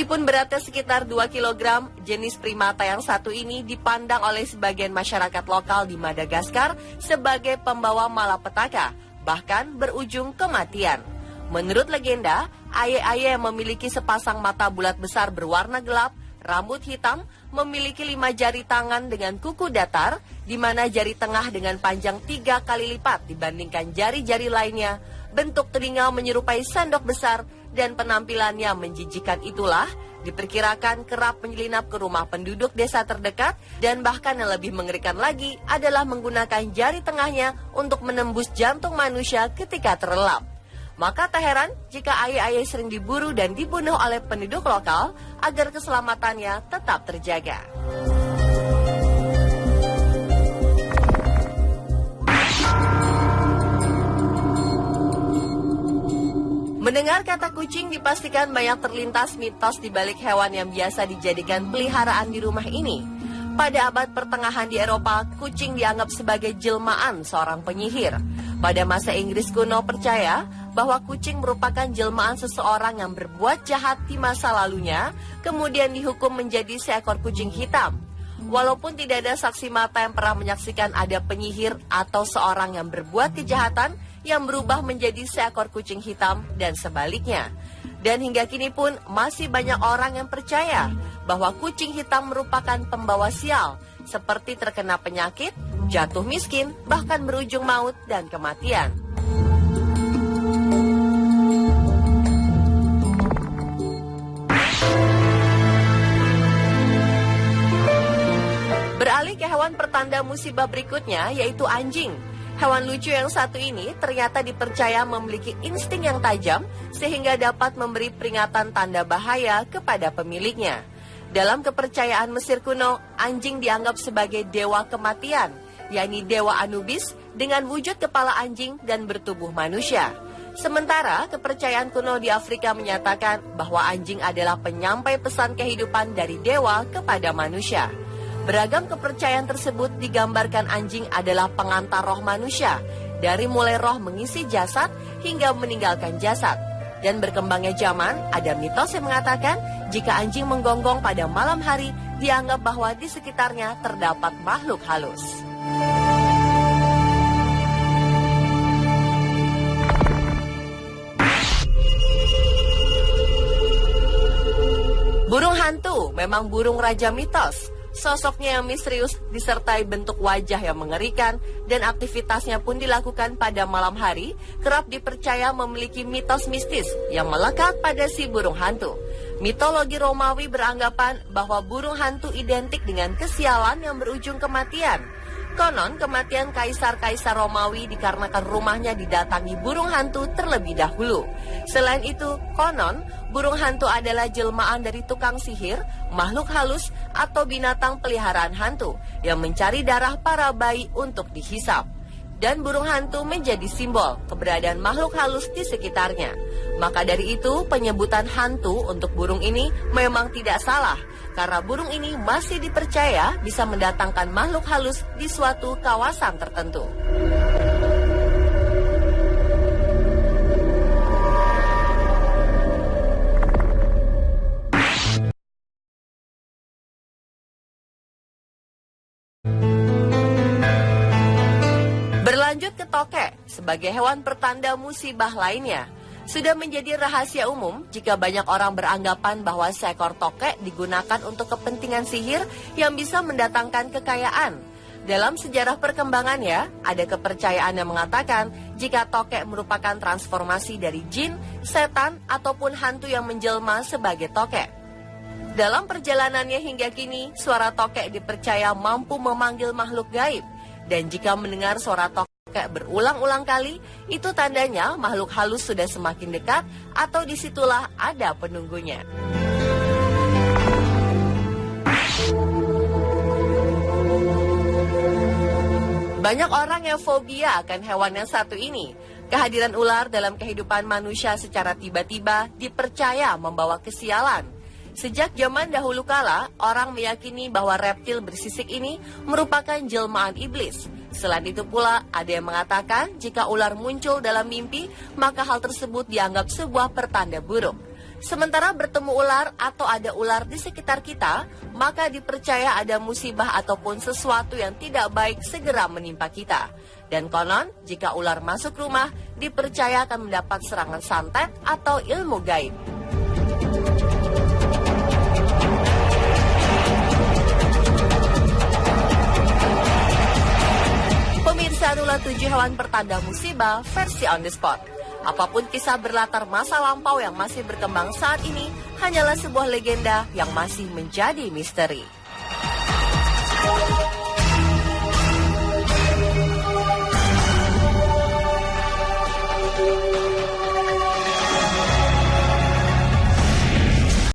Meskipun beratnya sekitar 2 kg, jenis primata yang satu ini dipandang oleh sebagian masyarakat lokal di Madagaskar sebagai pembawa malapetaka, bahkan berujung kematian. Menurut legenda, aye-aye yang memiliki sepasang mata bulat besar berwarna gelap, rambut hitam, memiliki 5 jari tangan dengan kuku datar, di mana jari tengah dengan panjang 3 kali lipat dibandingkan jari-jari lainnya, bentuk telinga menyerupai sendok besar, dan penampilannya menjijikan itulah diperkirakan kerap menyelinap ke rumah penduduk desa terdekat, dan bahkan yang lebih mengerikan lagi adalah menggunakan jari tengahnya untuk menembus jantung manusia ketika terlelap. Maka tak heran jika aye-aye sering diburu dan dibunuh oleh penduduk lokal agar keselamatannya tetap terjaga. Mendengar kata kucing, dipastikan banyak terlintas mitos di balik hewan yang biasa dijadikan peliharaan di rumah ini. Pada abad pertengahan di Eropa, kucing dianggap sebagai jelmaan seorang penyihir. Pada masa Inggris kuno percaya bahwa kucing merupakan jelmaan seseorang yang berbuat jahat di masa lalunya, kemudian dihukum menjadi seekor kucing hitam. Walaupun tidak ada saksi mata yang pernah menyaksikan ada penyihir atau seorang yang berbuat kejahatan yang berubah menjadi seekor kucing hitam dan sebaliknya. Dan hingga kini pun masih banyak orang yang percaya bahwa kucing hitam merupakan pembawa sial, seperti terkena penyakit, jatuh miskin, bahkan berujung maut dan kematian. Beralih ke hewan pertanda musibah berikutnya, yaitu anjing. Hewan lucu yang satu ini ternyata dipercaya memiliki insting yang tajam sehingga dapat memberi peringatan tanda bahaya kepada pemiliknya. Dalam kepercayaan Mesir kuno, anjing dianggap sebagai dewa kematian, yakni dewa Anubis dengan wujud kepala anjing dan bertubuh manusia. Sementara kepercayaan kuno di Afrika menyatakan bahwa anjing adalah penyampai pesan kehidupan dari dewa kepada manusia. Beragam kepercayaan tersebut digambarkan anjing adalah pengantar roh manusia, dari mulai roh mengisi jasad hingga meninggalkan jasad. Dan berkembangnya zaman, ada mitos yang mengatakan jika anjing menggonggong pada malam hari, dianggap bahwa di sekitarnya terdapat makhluk halus. Burung hantu memang burung raja mitos. Sosoknya yang misterius disertai bentuk wajah yang mengerikan dan aktivitasnya pun dilakukan pada malam hari, kerap dipercaya memiliki mitos mistis yang melekat pada si burung hantu. Mitologi Romawi beranggapan bahwa burung hantu identik dengan kesialan yang berujung kematian. Konon kematian kaisar-kaisar Romawi dikarenakan rumahnya didatangi burung hantu terlebih dahulu. Selain itu, konon burung hantu adalah jelmaan dari tukang sihir, makhluk halus, atau binatang peliharaan hantu yang mencari darah para bayi untuk dihisap. Dan burung hantu menjadi simbol keberadaan makhluk halus di sekitarnya. Maka dari itu, penyebutan hantu untuk burung ini memang tidak salah, karena burung ini masih dipercaya bisa mendatangkan makhluk halus di suatu kawasan tertentu. Berlanjut ke tokek, sebagai hewan pertanda musibah lainnya. Sudah menjadi rahasia umum jika banyak orang beranggapan bahwa seekor tokek digunakan untuk kepentingan sihir yang bisa mendatangkan kekayaan. Dalam sejarah perkembangannya, ada kepercayaan yang mengatakan jika tokek merupakan transformasi dari jin, setan, ataupun hantu yang menjelma sebagai tokek. Dalam perjalanannya hingga kini, suara tokek dipercaya mampu memanggil makhluk gaib. Dan jika mendengar suara tokek berulang-ulang kali, itu tandanya makhluk halus sudah semakin dekat atau disitulah ada penunggunya. Banyak orang yang fobia akan hewan yang satu ini. Kehadiran ular dalam kehidupan manusia secara tiba-tiba dipercaya membawa kesialan. Sejak zaman dahulu kala, orang meyakini bahwa reptil bersisik ini merupakan jelmaan iblis. Selain itu pula, ada yang mengatakan jika ular muncul dalam mimpi, maka hal tersebut dianggap sebuah pertanda buruk. Sementara bertemu ular atau ada ular di sekitar kita, maka dipercaya ada musibah ataupun sesuatu yang tidak baik segera menimpa kita. Dan konon, jika ular masuk rumah, dipercaya akan mendapat serangan santet atau ilmu gaib. Pemirsa, itulah 7 hewan pertanda musibah versi on the spot. Apapun kisah berlatar masa lampau yang masih berkembang saat ini, hanyalah sebuah legenda yang masih menjadi misteri.